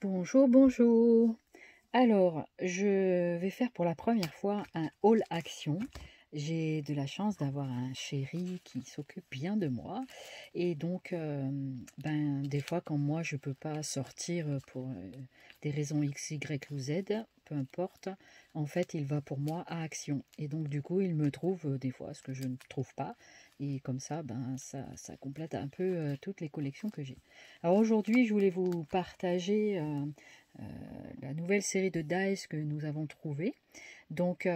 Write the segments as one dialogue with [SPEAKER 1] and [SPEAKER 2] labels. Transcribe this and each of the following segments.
[SPEAKER 1] Bonjour, bonjour. Alors, je vais faire pour la première fois un haul action. J'ai de la chance d'avoir un chéri qui s'occupe bien de moi. Et donc, des fois, quand moi, je ne peux pas sortir pour des raisons X, Y ou Z, peu importe, en fait, il va pour moi à Action. Et donc, du coup, il me trouve des fois ce que je ne trouve pas. Et comme ça, ça complète un peu toutes les collections que j'ai. Alors aujourd'hui, je voulais vous partager la nouvelle série de dice que nous avons trouvée. Donc,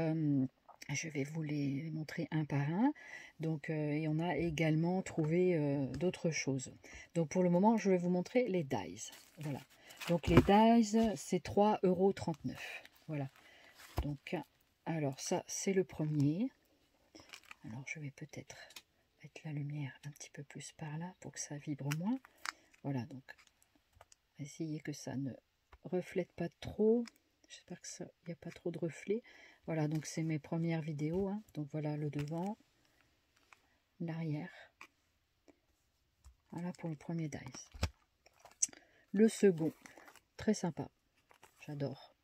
[SPEAKER 1] je vais vous les montrer un par un. Donc, et on a également trouvé d'autres choses. Donc, pour le moment, je vais vous montrer les dice. Voilà. Donc, les dice, c'est 3,39 €. Voilà. Donc, alors ça, c'est le premier. Alors, je vais peut-être mettre la lumière un petit peu plus par là pour que ça vibre moins. Voilà, donc, essayez que ça ne reflète pas trop. J'espère que ça, il n'y a pas trop de reflets. Voilà, donc c'est mes premières vidéos. Hein. Donc voilà le devant, l'arrière. Voilà pour le premier dice. Le second, très sympa. J'adore.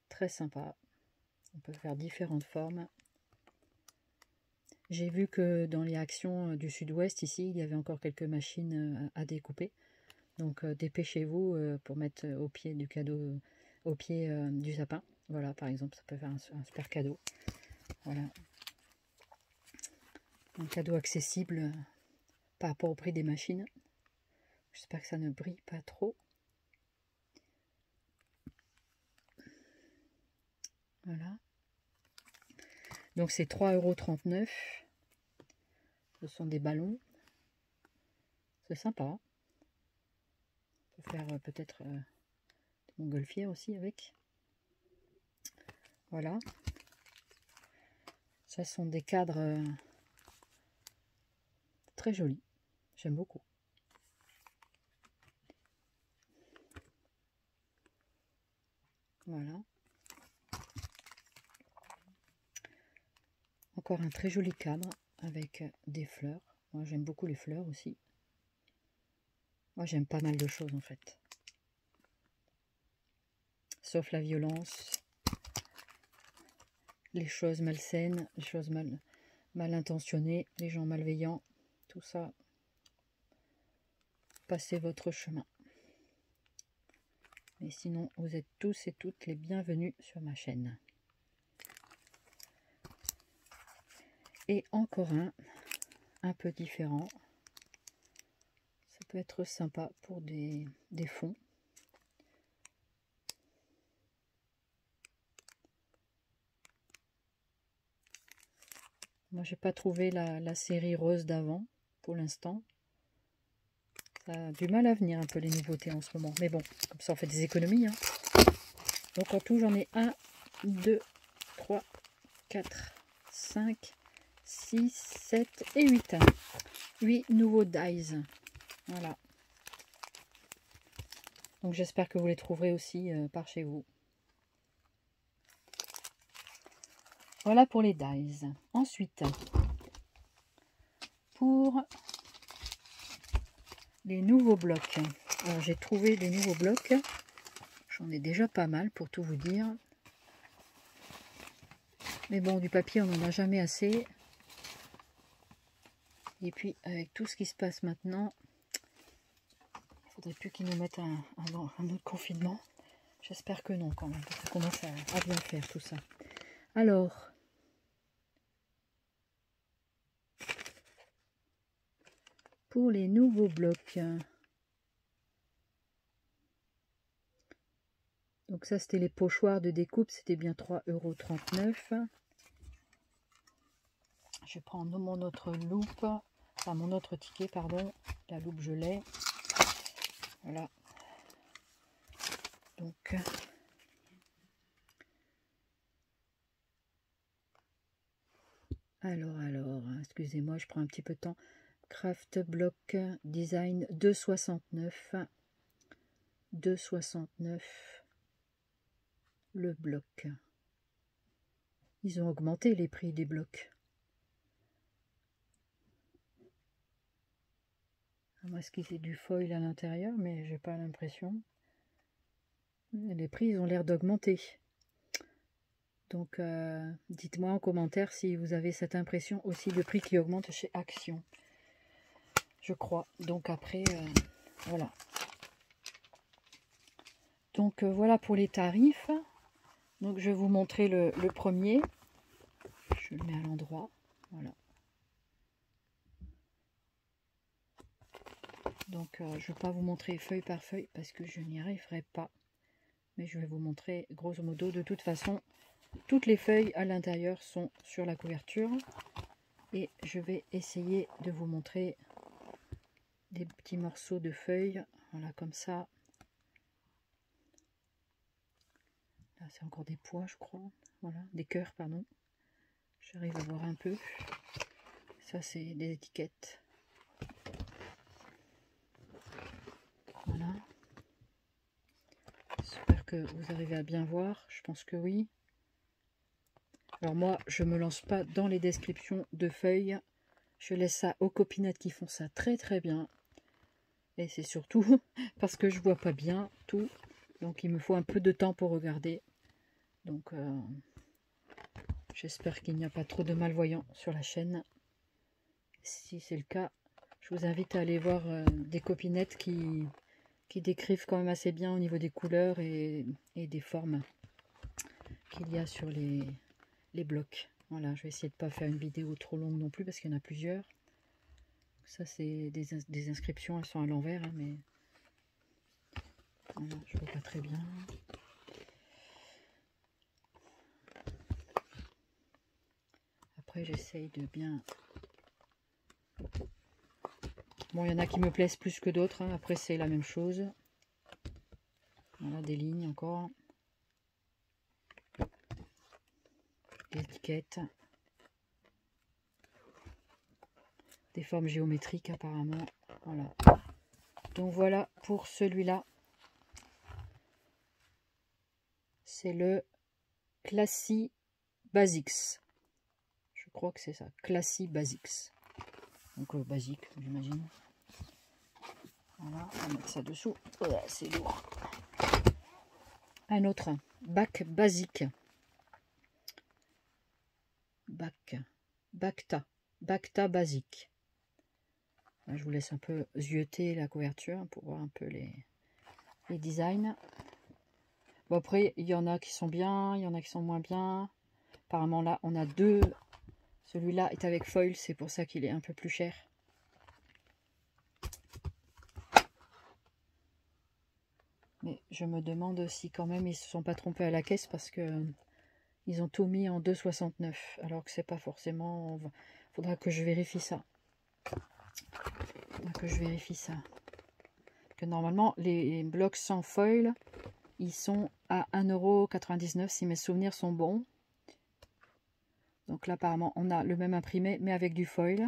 [SPEAKER 1] Très sympa. On peut faire différentes formes. J'ai vu que dans les actions du sud-ouest, ici, il y avait encore quelques machines à découper. Donc dépêchez-vous pour mettre au pied du cadeau, au pied du sapin. Voilà, par exemple, ça peut faire un super cadeau. Voilà. Un cadeau accessible par rapport au prix des machines. J'espère que ça ne brille pas trop. Voilà. Donc c'est 3,39 €. Ce sont des ballons. C'est sympa. On peut faire peut-être des montgolfières aussi avec. Voilà. Ça sont des cadres très jolis. J'aime beaucoup. Voilà. Encore un très joli cadre avec des fleurs. Moi j'aime beaucoup les fleurs aussi. Moi j'aime pas mal de choses en fait. Sauf la violence, les choses malsaines, les choses mal intentionnées, les gens malveillants, tout ça. Passez votre chemin. Mais sinon, vous êtes tous et toutes les bienvenus sur ma chaîne. Et encore un peu différent. Ça peut être sympa pour des fonds. Moi, j'ai pas trouvé la série rose d'avant pour l'instant. Ça a du mal à venir un peu les nouveautés en ce moment. Mais bon, comme ça on fait des économies. Hein. Donc en tout, j'en ai 1, 2, 3, 4, 5, 6, 7 et 8. 8 nouveaux dies. Voilà. Donc j'espère que vous les trouverez aussi par chez vous. Voilà pour les dies. Ensuite, pour les nouveaux blocs. Alors j'ai trouvé des nouveaux blocs. J'en ai déjà pas mal pour tout vous dire. Mais bon, du papier, on n'en a jamais assez. Et puis, avec tout ce qui se passe maintenant, il faudrait plus qu'ils nous mettent un autre confinement. J'espère que non, quand même. Parce qu'on commence à bien faire tout ça. Alors, pour les nouveaux blocs. Donc ça, c'était les pochoirs de découpe. C'était bien 3,39 €. Je prends mon autre loupe. Enfin, mon autre ticket, pardon. La loupe, je l'ai. Voilà. Donc, alors, excusez-moi, je prends un petit peu de temps. Craft Block Design 2,69 €. 2,69 € le bloc. Ils ont augmenté les prix des blocs. À moins qu'il y ait du foil à l'intérieur, mais j'ai pas l'impression. Les prix, ils ont l'air d'augmenter. Donc, dites-moi en commentaire si vous avez cette impression aussi de prix qui augmente chez Action. Je crois. Donc après, voilà. Donc voilà pour les tarifs. Donc je vais vous montrer le premier. Je le mets à l'endroit. Voilà. Donc je ne vais pas vous montrer feuille par feuille parce que je n'y arriverai pas. Mais je vais vous montrer grosso modo. De toute façon, toutes les feuilles à l'intérieur sont sur la couverture. Et je vais essayer de vous montrer des petits morceaux de feuilles. Voilà, comme ça. Là, c'est encore des pois, je crois. Voilà, des cœurs, pardon. J'arrive à voir un peu. Ça, c'est des étiquettes. Voilà. J'espère que vous arrivez à bien voir. Je pense que oui. Alors moi, je ne me lance pas dans les descriptions de feuilles. Je laisse ça aux copinettes qui font ça très très bien. Et c'est surtout parce que je vois pas bien tout. Donc il me faut un peu de temps pour regarder. Donc j'espère qu'il n'y a pas trop de malvoyants sur la chaîne. Si c'est le cas, je vous invite à aller voir des copinettes qui décrivent quand même assez bien au niveau des couleurs et des formes qu'il y a sur les blocs. Voilà, je vais essayer de ne pas faire une vidéo trop longue non plus parce qu'il y en a plusieurs. Ça, c'est des inscriptions, elles sont à l'envers, hein, mais voilà, je ne vois pas très bien. Après, j'essaye de bien... Bon, il y en a qui me plaisent plus que d'autres, hein. Après, c'est la même chose. Voilà, des lignes encore. Des étiquettes. Des formes géométriques, apparemment. Voilà. Donc, voilà pour celui-là. C'est le Classy Basics. Je crois que c'est ça. Classy Basics. Donc, basique, j'imagine. Voilà, on va mettre ça dessous. Oh, c'est lourd. Un autre, bac basique. Bacta basique. Là, je vous laisse un peu zioter la couverture pour voir un peu les designs. Bon, après, il y en a qui sont bien, il y en a qui sont moins bien. Apparemment, là, on a deux. Celui-là est avec foil, c'est pour ça qu'il est un peu plus cher. Mais je me demande si quand même ils se sont pas trompés à la caisse parce que ils ont tout mis en 2,69 alors que c'est pas forcément. Faudra que je vérifie ça. Que normalement les blocs sans foil ils sont à 1,99 € si mes souvenirs sont bons. Donc là apparemment on a le même imprimé mais avec du foil.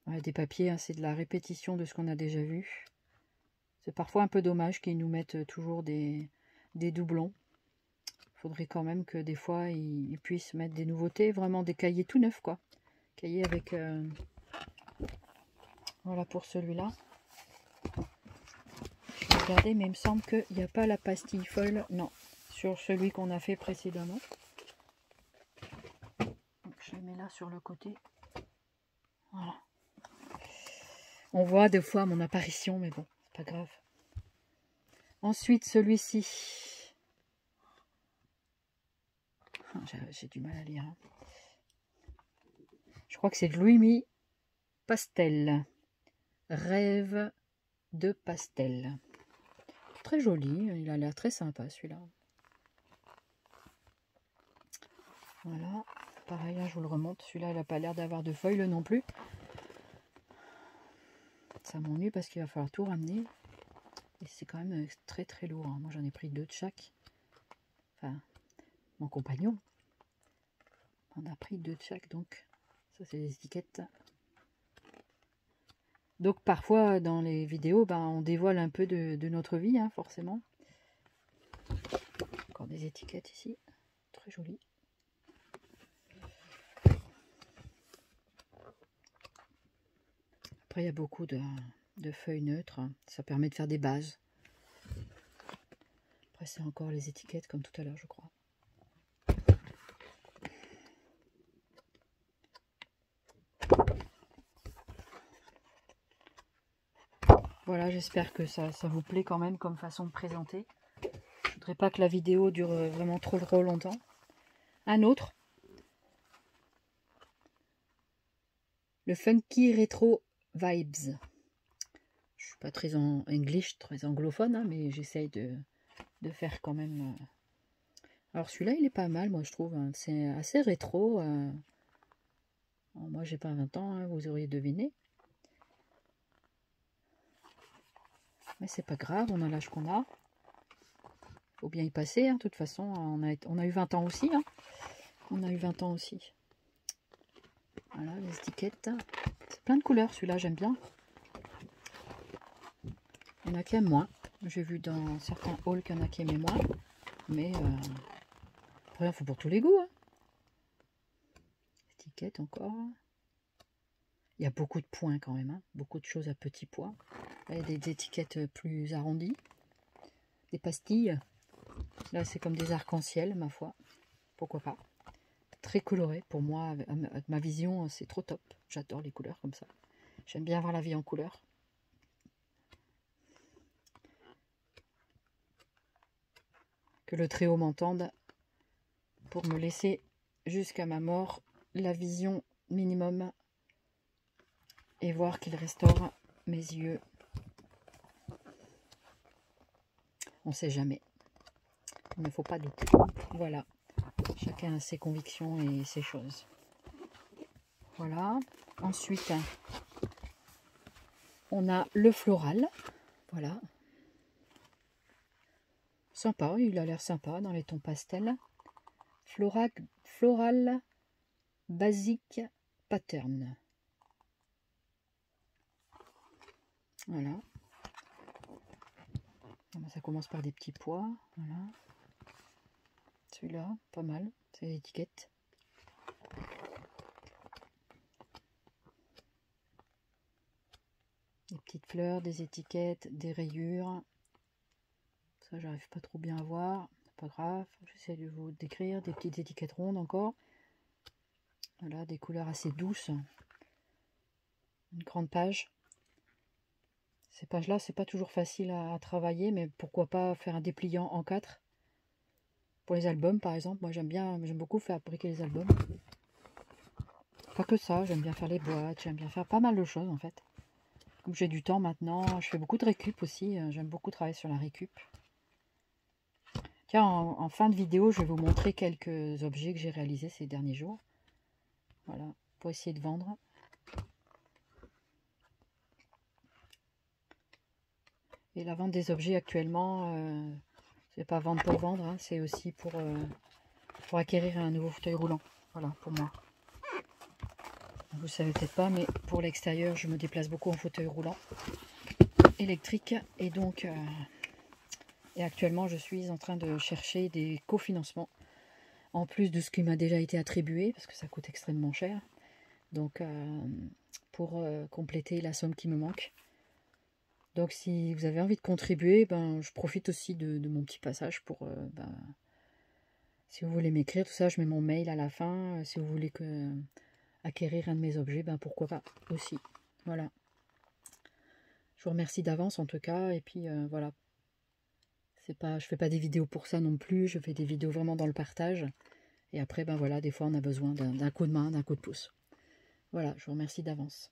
[SPEAKER 1] Ouais, des papiers, hein, c'est de la répétition de ce qu'on a déjà vu. C'est parfois un peu dommage qu'ils nous mettent toujours des doublons. Il faudrait quand même que des fois ils puissent mettre des nouveautés, vraiment des cahiers tout neufs quoi. Cahiers avec... Voilà pour celui-là. Je vais regarder mais il me semble qu'il n'y a pas la pastille foil, non, sur celui qu'on a fait précédemment. Donc, je le mets là sur le côté. Voilà. On voit des fois mon apparition, mais bon, c'est pas grave. Ensuite, celui-ci. J'ai du mal à lire. Hein. Je crois que c'est de Louis Pastel. Rêve de pastel. Très joli, il a l'air très sympa celui-là. Voilà, pareil, là, je vous le remonte. Celui-là, il n'a pas l'air d'avoir de foil non plus. Ça m'ennuie parce qu'il va falloir tout ramener. Et c'est quand même très très lourd. Hein. Moi, j'en ai pris 2 de chaque. Enfin, mon compagnon en a pris 2 de chaque. Donc, ça, c'est les étiquettes. Donc, parfois, dans les vidéos, ben, on dévoile un peu de notre vie, hein, forcément. Encore des étiquettes ici. Très jolies. Après, il y a beaucoup de feuilles neutres. Ça permet de faire des bases. Après, c'est encore les étiquettes comme tout à l'heure, je crois. Voilà, j'espère que ça vous plaît quand même comme façon de présenter. Je voudrais pas que la vidéo dure vraiment trop longtemps. Un autre. Le Funky Retro Vibes. Je suis pas très en English, très anglophone, hein, mais j'essaye de faire quand même. Alors celui-là, il est pas mal, moi je trouve. Hein. C'est assez rétro. Bon, moi, j'ai pas 20 ans, hein, vous auriez deviné. Mais c'est pas grave, on a l'âge qu'on a. Faut bien y passer, hein. De toute façon, on a eu 20 ans aussi. Hein. On a eu 20 ans aussi. Voilà, les étiquettes. C'est plein de couleurs, celui-là, j'aime bien. Il y en a qui aiment moins. J'ai vu dans certains hauls qu'il y en a qui aimaient moins. Mais après, il faut pour tous les goûts. Hein. Étiquette encore. Il y a beaucoup de points quand même. Hein. Beaucoup de choses à petits points. Là, il y a des étiquettes plus arrondies. Des pastilles. Là, c'est comme des arcs-en-ciel, ma foi. Pourquoi pas. Très coloré. Pour moi, avec ma vision, c'est trop top. J'adore les couleurs comme ça. J'aime bien voir la vie en couleur. Que le Très-Haut m'entende pour me laisser jusqu'à ma mort la vision minimum et voir qu'il restaure mes yeux. On ne sait jamais. Il ne faut pas douter. Voilà. Chacun a ses convictions et ses choses. Voilà. Ensuite, on a le floral. Voilà. Sympa, il a l'air sympa dans les tons pastels. Floral Basic Pattern. Voilà. Ça commence par des petits pois. Voilà. Celui-là, pas mal. C'est l'étiquette. Des petites fleurs, des étiquettes, des rayures. Ça, j'arrive pas trop bien à voir. C'est pas grave. J'essaie de vous décrire. Des petites étiquettes rondes encore. Voilà, des couleurs assez douces. Une grande page. Ces pages-là, c'est pas toujours facile à travailler, mais pourquoi pas faire un dépliant en 4 pour les albums, par exemple. Moi, j'aime beaucoup fabriquer les albums. Pas que ça, j'aime bien faire les boîtes, j'aime bien faire pas mal de choses, en fait. Comme j'ai du temps maintenant, je fais beaucoup de récup aussi. J'aime beaucoup travailler sur la récup. Tiens, en fin de vidéo, je vais vous montrer quelques objets que j'ai réalisés ces derniers jours. Voilà, pour essayer de vendre. Et la vente des objets actuellement, c'est pas vendre pour vendre, hein, c'est aussi pour acquérir un nouveau fauteuil roulant. Voilà, pour moi. Vous ne savez peut-être pas, mais pour l'extérieur, je me déplace beaucoup en fauteuil roulant électrique. Et donc, et actuellement, je suis en train de chercher des cofinancements, en plus de ce qui m'a déjà été attribué, parce que ça coûte extrêmement cher. Donc, pour compléter la somme qui me manque. Donc si vous avez envie de contribuer, ben, je profite aussi de mon petit passage pour, si vous voulez m'écrire, tout ça, je mets mon mail à la fin. Si vous voulez acquérir un de mes objets, ben pourquoi pas aussi. Voilà. Je vous remercie d'avance en tout cas. Et puis voilà. Je fais pas des vidéos pour ça non plus. Je fais des vidéos vraiment dans le partage. Et après, ben voilà, des fois on a besoin d'un coup de main, d'un coup de pouce. Voilà, je vous remercie d'avance.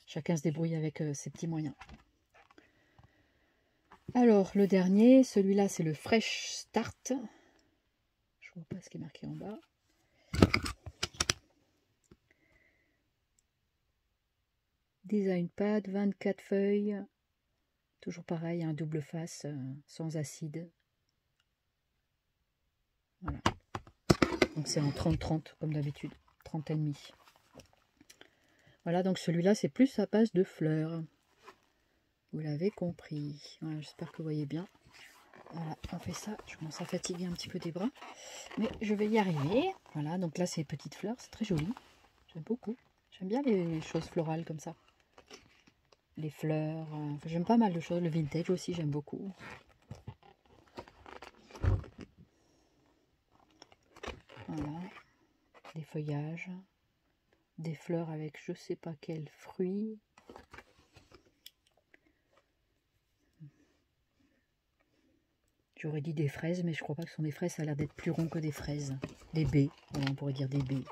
[SPEAKER 1] Chacun se débrouille avec ses petits moyens. Alors, le dernier, celui-là, c'est le Fresh Start. Je ne vois pas ce qui est marqué en bas. Design pad, 24 feuilles. Toujours pareil, un double face, sans acide. Voilà. Donc, c'est en 30-30, comme d'habitude. 30,5. Voilà, donc celui-là, c'est plus à base de fleurs. Vous l'avez compris. Voilà, j'espère que vous voyez bien. Voilà, on fait ça. Je commence à fatiguer un petit peu des bras. Mais je vais y arriver. Voilà, donc là, c'est petites fleurs. C'est très joli. J'aime beaucoup. J'aime bien les choses florales comme ça. Les fleurs, enfin, j'aime pas mal de choses. Le vintage aussi, j'aime beaucoup. Voilà, des feuillages, des fleurs avec je sais pas quel fruit. J'aurais dit des fraises, mais je crois pas que ce sont des fraises, ça a l'air d'être plus rond que des fraises. Des baies, voilà, on pourrait dire des baies.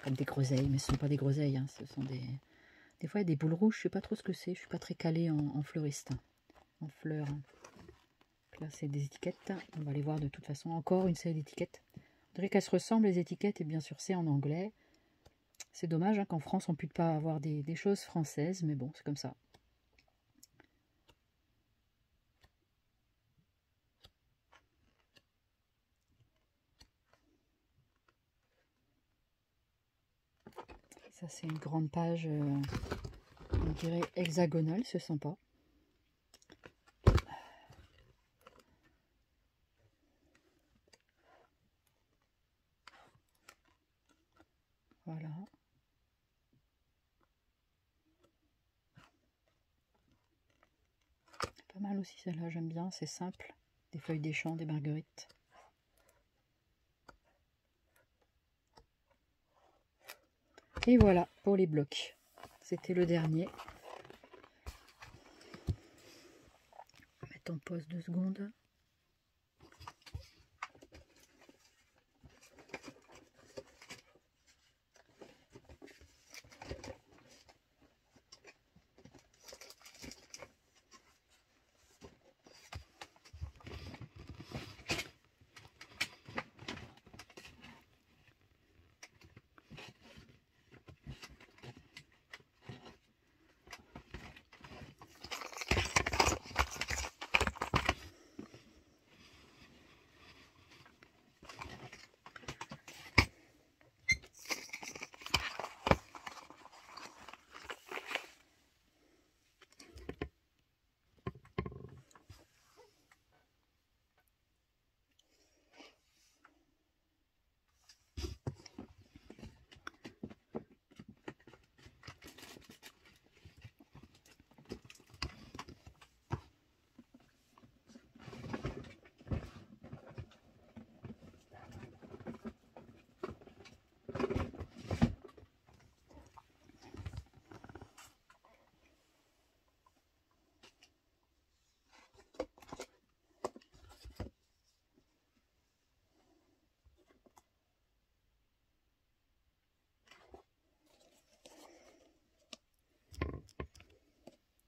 [SPEAKER 1] Comme des groseilles, mais ce ne sont pas des groseilles, hein, ce sont des... Des fois, il y a des boules rouges, je sais pas trop ce que c'est, je suis pas très calée en fleuriste, en fleurs. Là, c'est des étiquettes, on va les voir de toute façon. Encore une série d'étiquettes. On dirait qu'elles se ressemblent, les étiquettes, et bien sûr, c'est en anglais. C'est dommage hein, qu'en France, on ne puisse pas avoir des choses françaises, mais bon, c'est comme ça. Ça, c'est une grande page, on dirait hexagonale, c'est sympa. Voilà. Pas mal aussi celle-là, j'aime bien, c'est simple. Des feuilles des champs, des marguerites. Et voilà pour les blocs. C'était le dernier. On va mettre en pause 2 secondes.